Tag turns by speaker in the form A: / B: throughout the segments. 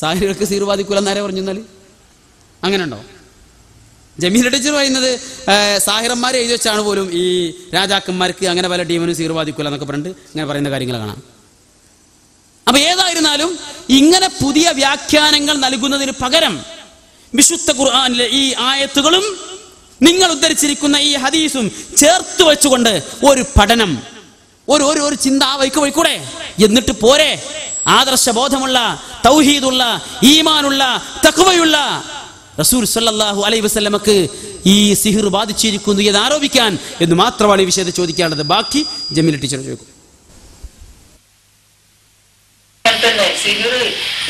A: സാഹിറുകൾക്ക് സിഹിർ ബാധിക്കൂല എന്നാരെ പറഞ്ഞു? എന്നാൽ അങ്ങനെ ഉണ്ടോ? ജമീല ടീച്ചർ പറയുന്നത് സാഹിറന്മാരെ എഴുതി വെച്ചാണ് പോലും ഈ രാജാക്കന്മാർക്ക് അങ്ങനെ പല ടീമിനും സിഹിർ ബാധിക്കൂല എന്നൊക്കെ പറഞ്ഞിട്ട് ഇങ്ങനെ പറയുന്ന കാര്യങ്ങൾ കാണാം. അപ്പൊ ഏതായിരുന്നാലും ഇങ്ങനെ പുതിയ വ്യാഖ്യാനങ്ങൾ നൽകുന്നതിന് പകരം വിശുദ്ധ ഖുർആനിലെ ഈ ആയത്തുകളും നിങ്ങൾ ഉദ്ധരിച്ചിരിക്കുന്ന ഈ ഹദീസും ചേർത്ത് വെച്ചുകൊണ്ട് ഒരു പഠനം, ഒരു ചിന്ത ആ വൈക്ക് പോയിക്കൂടെ? എന്നിട്ട് പോരെ ആദർശബോധമുള്ള, തൗഹീദുള്ള, ഈമാനുള്ള, തഖ്വയുള്ള റസൂൽ സല്ലല്ലാഹു അലൈഹി വസല്ലമക്ക് ഈ സിഹിർ ബാധിച്ചിരിക്കുന്നു എന്ന് ആരോപിക്കാൻ എന്ന് മാത്രമാണ് ഈ വിഷയത്തിൽ ചോദിക്കാനുള്ളത്. ബാക്കി ജമീല ടീച്ചർ ചോദിക്കും.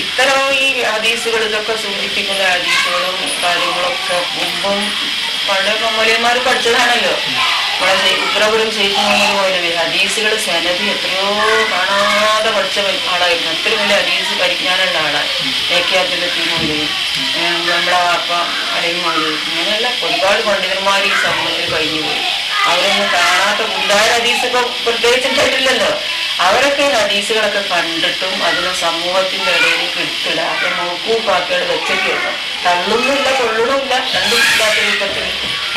B: ഇത്തരം ഈ ഹദീസുകളിലൊക്കെ സൂചിപ്പിക്കുന്ന ഹദീസുകളും കാര്യങ്ങളൊക്കെ മുമ്പും പണ്ടൊക്കെ മൗലവിമാർ പഠിച്ചതാണല്ലോ. നമ്മളെ ഉത്തരവിലും ചെയ്തു ഹദീസുകൾ സനദി എത്രയോ കാണാതെ പഠിച്ച ആളായിരുന്നു. അത്രയും വലിയ ഹദീസ് പരിജ്ഞാനമുള്ള ആളാണ്. മൗലവി, നമ്മളെ അപ്പ അലൈഹി മൗലവി, ഇങ്ങനെയുള്ള ഒരുപാട് പണ്ഡിതന്മാർ ഈ സമൂഹത്തിൽ കഴിഞ്ഞു പോയി. അവരൊന്നും കാണാത്ത ഉണ്ടായ ഹദീസൊക്കെ പ്രത്യേകിച്ചിട്ടില്ലല്ലോ. അവരൊക്കെ ഹദീസുകളൊക്കെ കണ്ടിട്ടും അതിന് സമൂഹത്തിന്റെ ഇടയിലേക്ക് എടുത്തിടാതെ നോക്കൂപ്പാക്കുകൾ വെച്ചൊക്കെയുള്ളൂ. തള്ളുന്നില്ല, കൊള്ളണമില്ല, രണ്ടും ഇല്ലാത്ത രൂപത്തിൽ.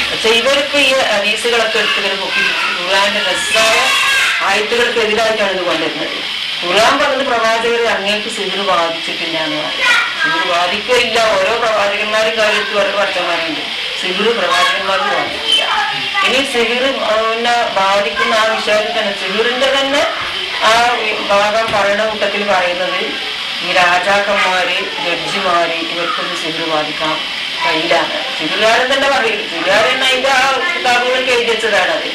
B: പക്ഷെ ഇവർക്ക് ഈ ഹദീസുകളൊക്കെ എടുത്തുകൾ നോക്കി ഖുർആന്റെ രസായ ആയത്തുകൾക്ക് എതിരായിട്ടാണ് ഇത് കൊണ്ടുവരുന്നത്. ഖുർആൻ പറഞ്ഞത് പ്രവാചകർ അങ്ങേക്ക് സിഹിർ ബാധിച്ചിട്ടില്ല എന്ന് പറയാം. സിഹിർ ബാധിക്കില്ല. ഓരോ പ്രവാചകന്മാരും കാര്യത്തിൽ ഓരോ വർത്തമാനമുണ്ട്. സിഹിർ പ്രവാചകന്മാർക്ക് ബാധിക്കില്ല. ഇനി സിഹിർ പിന്നെ ബാധിക്കുന്ന ആ വിഷയത്തിൽ തന്നെ സിഹിറിന്റെ തന്നെ ആ ഭാഗം പറയുന്ന കൂട്ടത്തിൽ പറയുന്നത് ഈ രാജാക്കന്മാര്, ജഡ്ജിമാര് ഇവർക്കൊന്നും സിഹിർ ബാധിക്കാൻ കഴിയില്ലാണ്. സിഹിറുകാരൻ തന്നെ പറയും. സിഹിറുകാരൻ അതിന്റെ ആ കിതാബുകൾക്ക് എഴുതി വെച്ചതാണ്. അത്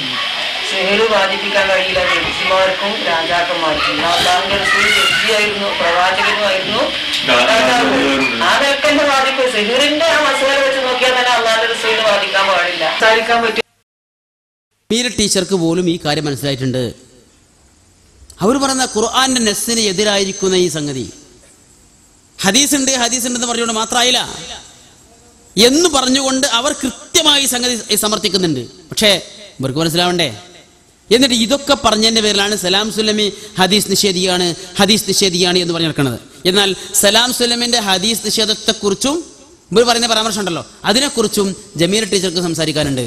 B: സിഹിർ ബാധിപ്പിക്കാൻ കഴിയില്ല ജഡ്ജിമാർക്കും രാജാക്കന്മാർക്കും. അല്ലാഹുവിന്റെ റസൂൽ ജഡ്ജിയായിരുന്നു, പ്രവാചകനുമായിരുന്നു, അതൊക്കെ തന്നെ ബാധിക്കും. സിഹിറിന്റെ ആ മസാല വെച്ച് നോക്കിയാൽ തന്നെ അല്ലാഹുവിന്റെ റസൂലിന് ബാധിക്കാൻ പാടില്ല, സാധിക്കാൻ പറ്റും.
A: മീര ടീച്ചർക്ക് പോലും ഈ കാര്യം മനസ്സിലായിട്ടുണ്ട്. അവർ പറയുന്ന ഖുർആന്റെ നെസ്സിന് എതിരായിരിക്കുന്ന ഈ സംഗതി ഹദീസ് ഉണ്ടെന്ന് പറഞ്ഞുകൊണ്ട് മാത്രമായില്ല എന്ന് പറഞ്ഞുകൊണ്ട് അവർ കൃത്യമായി സംഗതി സമർത്ഥിക്കുന്നുണ്ട്. പക്ഷേ ഇവർക്ക് മനസ്സിലാവണ്ടേ? എന്നിട്ട് ഇതൊക്കെ പറഞ്ഞതിന്റെ പേരിലാണ് സലാം സുല്ലമി ഹദീസ് നിഷേധിയാണ് എന്ന് പറഞ്ഞു നടക്കുന്നത്. എന്നാൽ സലാം സുല്ലമിന്റെ ഹദീസ് നിഷേധത്തെക്കുറിച്ചും ഇവർ പറയുന്ന പരാമർശം ഉണ്ടല്ലോ, അതിനെക്കുറിച്ചും ജമീല ടീച്ചർക്ക് സംസാരിക്കാനുണ്ട്.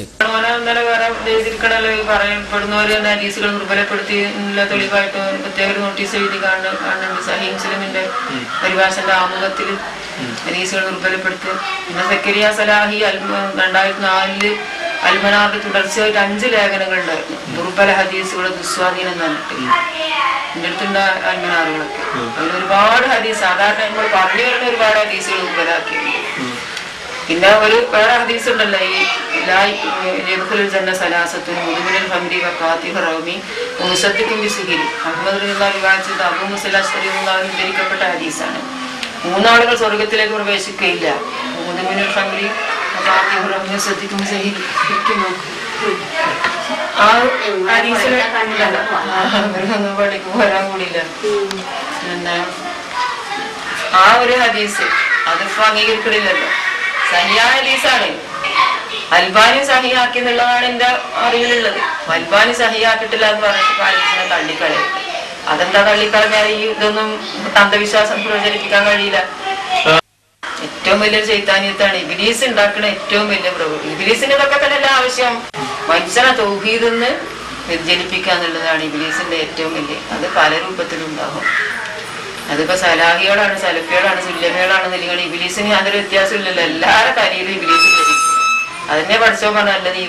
B: പറയപ്പെടുന്നവര് ഹദീസുകൾ ദുർബലപ്പെടുത്തി തെളിവായിട്ട് പ്രത്യേക നോട്ടീസ് എഴുതി കാണുന്നുണ്ട്. സഹീഹ് മുസ്ലിമിന്റെ പരിഭാഷന്റെ ആമുഖത്തിൽ ഹദീസുകൾ ദുർബലപ്പെടുത്തി. പിന്നെ സക്കരിയ സലാഹി 2004 അൽമനാറിൽ തുടർച്ചയായിട്ട് 5 ലേഖനങ്ങൾ ഉണ്ടായിരുന്നു. ദുർബല ഹദീസുകളുടെ ദുസ്വാധീനം എന്ന് പറഞ്ഞിട്ട് എന്റെ അടുത്തുണ്ട അൽമനാറുകളൊക്കെ. അതിൽ ഒരുപാട് ഹദീസ് സാധാരണ നമ്മൾ പറഞ്ഞു വരുന്ന ഒരുപാട് ഹദീസുകൾ ദുർബലാക്കിയിട്ടുണ്ട്. പിന്നെ വേറെ ഹദീസ് ഉണ്ടല്ലോ, ഈ സലാസത്തും മുതുമിനൽ ഫംരി വഖാത്തി റൗമി മുസദ്ദിഖും ബിസിഹിരി അഹ്മദ് റിവായത്ത് അബൂ മുസ അശ്അരി ഉദ്ധരിക്കപ്പെട്ട ഹദീസാണ്. 3 ആളുകൾ സ്വർഗത്തിലേക്ക് പ്രവേശിക്കുകയില്ല. മുതുമിനൽ ഫംരി വഖാത്തി റൗമി മുസദ്ദിഖും ബിസിഹിരി. ആ ഹദീസിലെ അവരൊന്നും പഠിക്കും വരാൻ കൂടിയില്ല. എന്താ ആ ഒരു ഹദീസ് അതിപ്പോ അംഗീകരിക്കണില്ലല്ലോ. സഹിയായ ഹദീസാണ്. അൽബാനി സഹിയാക്കി എന്നുള്ളതാണ് എന്റെ അറിവിലുള്ളത്. അൽബാനി സഹിയാക്കിട്ടില്ല എന്ന് പറഞ്ഞിട്ട് ഹദീസിനെ തള്ളിക്കളയരുത്. അതെന്താ തള്ളിക്കളഞ്ഞാൽ ഈ ഇതൊന്നും അന്ധവിശ്വാസം പ്രചരിപ്പിക്കാൻ കഴിയില്ല. ഏറ്റവും വലിയ ചൈതാന്യത്താണ് ഇബ്ലീസ് ഉണ്ടാക്കുന്ന ഏറ്റവും വലിയ പ്രവൃത്തി. ഇബ്ലീസിന് ഇതൊക്കെ തന്നെ ആവശ്യം. മനുഷ്യനെ തൗഹീദിൽ നിന്ന് വ്യതിചലിപ്പിക്കുക എന്നുള്ളതാണ് ഇബ്ലീസിന്റെ ഏറ്റവും വലിയ. അത് പല രൂപത്തിലുണ്ടാകും. അതിപ്പോ സലാഹികളാണ്, സലഫികളാണ്, സുല്ലമികളാണ് എന്നില്ലെങ്കിൽ ഇബ്ലീസിന് യാതൊരു വ്യത്യാസം ഇല്ലല്ലോ. എല്ലാവരുടെ തലയിലും ഇബ്ലീസ് ലഭിക്കും. അതിനെ പഠിച്ചോ പറഞ്ഞത് ഈ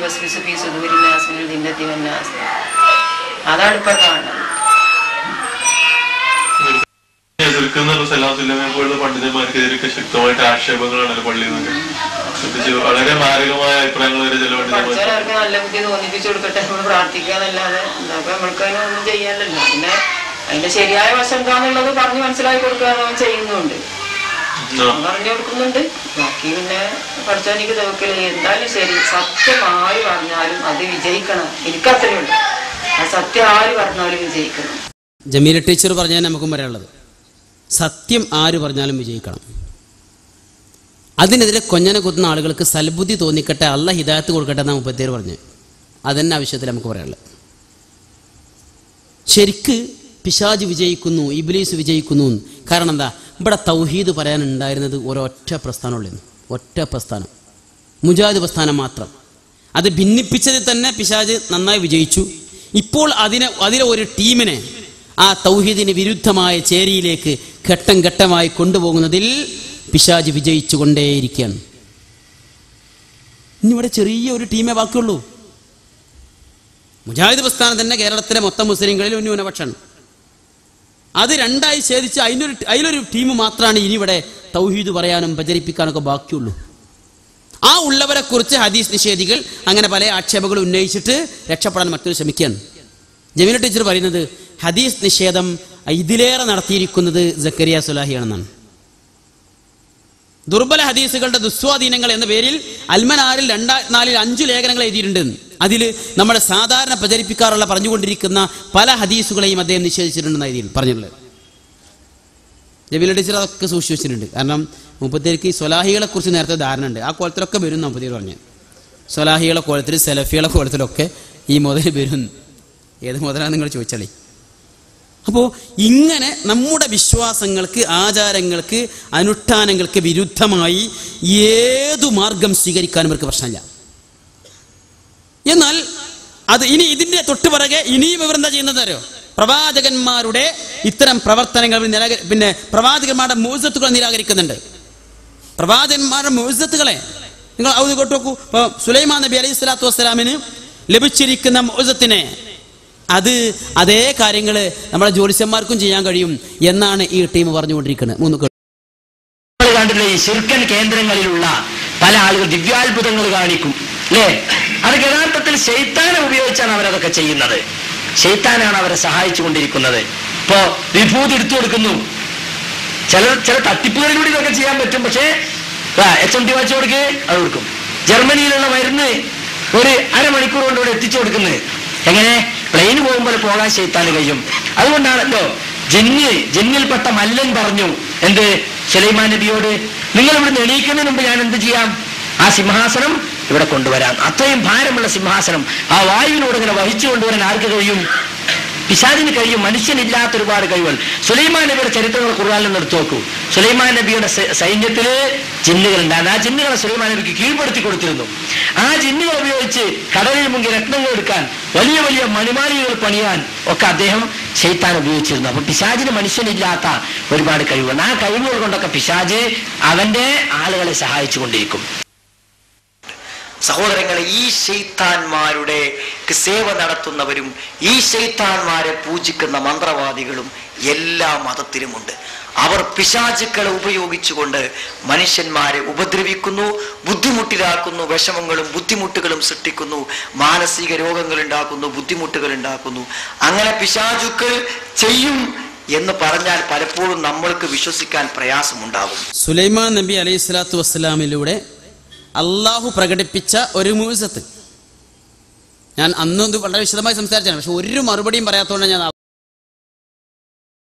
B: അതാണ് ഇപ്പൊ കാണുന്നത്.
C: പണ്ഡിതന്മാർക്കെതിരെ ശക്തമായിട്ട് ആക്ഷേപങ്ങളാണ് പള്ളിയിൽ നിന്ന്. വളരെ മാരകമായ അഭിപ്രായങ്ങൾ വരെ ചില
B: അവർക്ക് നല്ല ബുദ്ധി തോന്നിപ്പിച്ചു കൊടുക്കട്ടെ, നമ്മൾ പ്രാർത്ഥിക്കാന്നല്ലാതെ എന്താ നമ്മൾക്ക് അതിനൊന്നും ചെയ്യാനല്ലോ. പിന്നെ അതിന്റെ ശരിയായ വശം എന്താന്നുള്ളത് പറഞ്ഞു മനസ്സിലാക്കി കൊടുക്കാൻ ചെയ്യുന്നുണ്ട്, പറഞ്ഞു കൊടുക്കുന്നുണ്ട്. ബാക്കി പിന്നെ പഠിച്ചവനിക്ക് തവക്കല്. എന്തായാലും ശരി, സത്യം ആര് പറഞ്ഞാലും അത് വിജയിക്കണം. എനിക്കത്രയുണ്ട്. ആ സത്യം ആര് പറഞ്ഞാലും വിജയിക്കണം.
A: ജമീല ടീച്ചർ പറഞ്ഞാൽ നമുക്കും പറയാനുള്ളത് സത്യം ആര് പറഞ്ഞാലും വിജയിക്കണം. അതിനെതിരെ കൊഞ്ഞനെ കുത്തുന്ന ആളുകൾക്ക് സൽബുദ്ധി തോന്നിക്കട്ടെ, അള്ളാഹ് ഹിദായത്ത് കൊടുക്കട്ടെ എന്നാണ് 37 പറഞ്ഞ്. അതെന്നെ ആവശ്യത്തിൽ നമുക്ക് പറയാനുള്ളത്. ശരിക്ക് പിശാച് വിജയിക്കുന്നു, ഇബ്ലീസ് വിജയിക്കുന്നു. കാരണം എന്താ? ഇവിടെ തൗഹീദ് പറയാനുണ്ടായിരുന്നത് ഒരൊറ്റ പ്രസ്ഥാനമുള്ളൂ, ഒറ്റ പ്രസ്ഥാനം, മുജാഹിദ് പ്രസ്ഥാനം മാത്രം. അത് ഭിന്നിപ്പിച്ചതിൽ തന്നെ പിശാച് നന്നായി വിജയിച്ചു. ഇപ്പോൾ അതിലെ ഒരു ടീമിനെ ആ തൗഹീദിന് വിരുദ്ധമായ ചേരിയിലേക്ക് ഘട്ടം ഘട്ടമായി കൊണ്ടുപോകുന്നതിൽ പിശാച് വിജയിച്ചു കൊണ്ടേയിരിക്കുകയാണ്. ഇനി ഇവിടെ ചെറിയ ഒരു ടീമേ ബാക്കിയുള്ളൂ. മുജാഹിദ് പ്രസ്ഥാനം തന്നെ കേരളത്തിലെ മൊത്തം മുസ്ലിങ്ങളിൽ ഒരു ന്യൂനപക്ഷമാണ്. അത് രണ്ടായി ഛേദിച്ച് അതിലൊരു ടീം മാത്രമാണ് ഇനി ഇവിടെ തൗഹീദ് പറയാനും പ്രചരിപ്പിക്കാനൊക്കെ ബാക്കിയുള്ളൂ. ആ ഉള്ളവരെ കുറിച്ച് ഹദീസ് നിഷേധികൾ അങ്ങനെ പല ആക്ഷേപങ്ങൾ ഉന്നയിച്ചിട്ട് രക്ഷപ്പെടാൻ മറ്റൊരു ശ്രമിക്കുകയാണ്. ജമീല ടീച്ചർ പറയുന്നത് ഹദീസ് നിഷേധം ഇതിലേറെ നടത്തിയിരിക്കുന്നത് സക്കരിയ സുലാഹിയാണെന്നാണ്. ദുർബല ഹദീസുകളുടെ ദുസ്വാധീനങ്ങൾ എന്ന പേരിൽ അൽമനാറിൽ 2004 5 ലേഖനങ്ങൾ എഴുതിയിട്ടുണ്ട്. അതിൽ നമ്മുടെ സാധാരണ പ്രചരിപ്പിക്കാറുള്ള പറഞ്ഞുകൊണ്ടിരിക്കുന്ന പല ഹദീസുകളെയും അദ്ദേഹം നിഷേധിച്ചിട്ടുണ്ടെന്ന് എഴുതി പറഞ്ഞിട്ടുള്ളത്. ജമീല ടീച്ചർ അതൊക്കെ സൂക്ഷിച്ചു വെച്ചിട്ടുണ്ട്. കാരണം മുപ്പത്തേക്ക് സ്വലാഹികളെ കുറിച്ച് നേരത്തെ ധാരണ ഉണ്ട്. ആ കോലത്തിലൊക്കെ വരും മുപ്പത്തേര് പറഞ്ഞു. സ്വലാഹികളെ കോലത്തിൽ സെലഫികളെ കോലത്തിലൊക്കെ ഈ മുതൽ വരും. ഏത് മുതലാണെന്ന് നിങ്ങൾ ചോദിച്ചാലേ. അപ്പോൾ ഇങ്ങനെ നമ്മുടെ വിശ്വാസങ്ങൾക്ക്, ആചാരങ്ങൾക്ക്, അനുഷ്ഠാനങ്ങൾക്ക് വിരുദ്ധമായി ഏതു മാർഗം സ്വീകരിക്കാനും ഇവർക്ക് പ്രശ്നമില്ല. എന്നാൽ അത് ഇനി ഇതിൻ്റെ തൊട്ടുപിറകെ ഇനിയും ഇവരെന്താ ചെയ്യുന്നത് അറിയോ? പ്രവാചകന്മാരുടെ ഇത്തരം പ്രവർത്തനങ്ങൾ പിന്നെ പ്രവാചകന്മാരുടെ മുഅ്ജിസത്തുകൾ നിരാകരിക്കുന്നുണ്ട്. പ്രവാചകന്മാരുടെ മുഅ്ജിസത്തുകളെ നിങ്ങൾ അത് കേട്ടു നോക്കൂ. ഇപ്പോൾ സുലൈമാൻ നബി അലൈഹി സ്വലാത്തു വസ്സലാമിന് ലഭിച്ചിരിക്കുന്ന മുഅ്ജിസത്തിനെ അതേ കാര്യങ്ങൾ നമ്മുടെ ജ്യോതിഷന്മാർക്കും ചെയ്യാൻ കഴിയും എന്നാണ് ഈ ടീം പറഞ്ഞുകൊണ്ടിരിക്കുന്നത്.
D: കണ്ടില്ലേ, ഈ ശിർക്കൻ കേന്ദ്രങ്ങളിലുള്ള പല ആളുകൾ ദിവ്യാത്ഭുതങ്ങൾ കാണിക്കും അല്ലേ? അത് യഥാർത്ഥത്തിൽ ശൈത്താനെ ഉപയോഗിച്ചാണ് അവരതൊക്കെ ചെയ്യുന്നത്. ശൈത്താനാണ് അവരെ സഹായിച്ചു കൊണ്ടിരിക്കുന്നത്. ഇപ്പോ വിഭൂതി എടുത്തു കൊടുക്കുന്നു. ചില തട്ടിപ്പുകളിലൂടെ ഇതൊക്കെ ചെയ്യാൻ പറ്റും. പക്ഷേ HMT വാച്ച് കൊടുക്ക്, അത് കൊടുക്കും. ജർമ്മനിയിലുള്ള മരുന്ന് ഒരു അരമണിക്കൂർ കൊണ്ട് ഇവിടെ എത്തിച്ചു കൊടുക്കുന്നത്. എങ്ങനെ? പ്ലെയിന് പോകുമ്പോൾ പോകാൻ ശൈത്താന് കഴിയും. അതുകൊണ്ടാണല്ലോ ജിന്നിൽപ്പെട്ട മല്ലൻ പറഞ്ഞു എന്ത് സുലൈമാൻ നബിയോട്, നിങ്ങൾ ഇവിടെ എണീക്കുന്നതിന് മുമ്പ് ഞാൻ എന്ത് ചെയ്യാം? ആ സിംഹാസനം ഇവിടെ കൊണ്ടുവരാം. അത്രയും ഭാരമുള്ള സിംഹാസനം ആ വായുവിനോട് ഇങ്ങനെ വഹിച്ചു കൊണ്ടുവരാൻ ആർക്ക് കഴിയും? പിശാചിന് കഴിയും. മനുഷ്യനില്ലാത്ത ഒരുപാട് കഴിവുകൾ. സുലൈമാൻ നബിയുടെ ചരിത്രങ്ങൾ ഖുർആനിൽ എടുത്തു നോക്കൂ. സുലൈമാൻ നബിയുടെ സൈന്യത്തില് ജിന്നുകളുണ്ടായിരുന്നു. ആ ജിന്നുകളെ സുലൈമാൻ നബിക്ക് കീഴ്പ്പെടുത്തി കൊടുത്തിരുന്നു. ആ ജിന്നുകൾ ഉപയോഗിച്ച് കടലിൽ മുങ്ങി രത്നങ്ങൾ എടുക്കാൻ, വലിയ വലിയ മണിമാലികൾ പണിയാൻ ഒക്കെ അദ്ദേഹം ശൈത്താൻ ഉപയോഗിച്ചിരുന്നു. അപ്പൊ പിശാചിന് മനുഷ്യനില്ലാത്ത ഒരുപാട് കഴിവുകൾ. ആ കഴിവുകൾ കൊണ്ടൊക്കെ പിശാച് അവന്റെ ആളുകളെ സഹായിച്ചു കൊണ്ടിരിക്കും. സഹോദരങ്ങളെ, ഈ ശൈത്താന്മാരുടെ സേവ നടത്തുന്നവരും ഈ ശൈത്താന്മാരെ പൂജിക്കുന്ന മന്ത്രവാദികളും എല്ലാ മതത്തിലുമുണ്ട്. അവർ പിശാചുക്കളെ ഉപയോഗിച്ചുകൊണ്ട് മനുഷ്യന്മാരെ ഉപദ്രവിക്കുന്നു, ബുദ്ധിമുട്ടിലാക്കുന്നു, വിഷമങ്ങളും ബുദ്ധിമുട്ടുകളും സൃഷ്ടിക്കുന്നു, മാനസിക രോഗങ്ങൾ ഉണ്ടാക്കുന്നു, ബുദ്ധിമുട്ടുകൾ ഉണ്ടാക്കുന്നു. അങ്ങനെ പിശാചുക്കൾ ചെയ്യും എന്ന് പറഞ്ഞാൽ പലപ്പോഴും നമ്മൾക്ക് വിശ്വസിക്കാൻ പ്രയാസമുണ്ടാകും.
A: സുലൈമാൻ നബി അലൈഹി സ്വലാത്തു വസ്സലാമിലൂടെ അള്ളാഹു പ്രകടിപ്പിച്ച ഒരു മുഅ്ജിസത്ത് ഞാൻ അന്നും വളരെ വിശദമായി സംസാരിച്ചാണ്. പക്ഷെ ഒരു മറുപടിയും പറയാത്തതുകൊണ്ട് ഞാൻ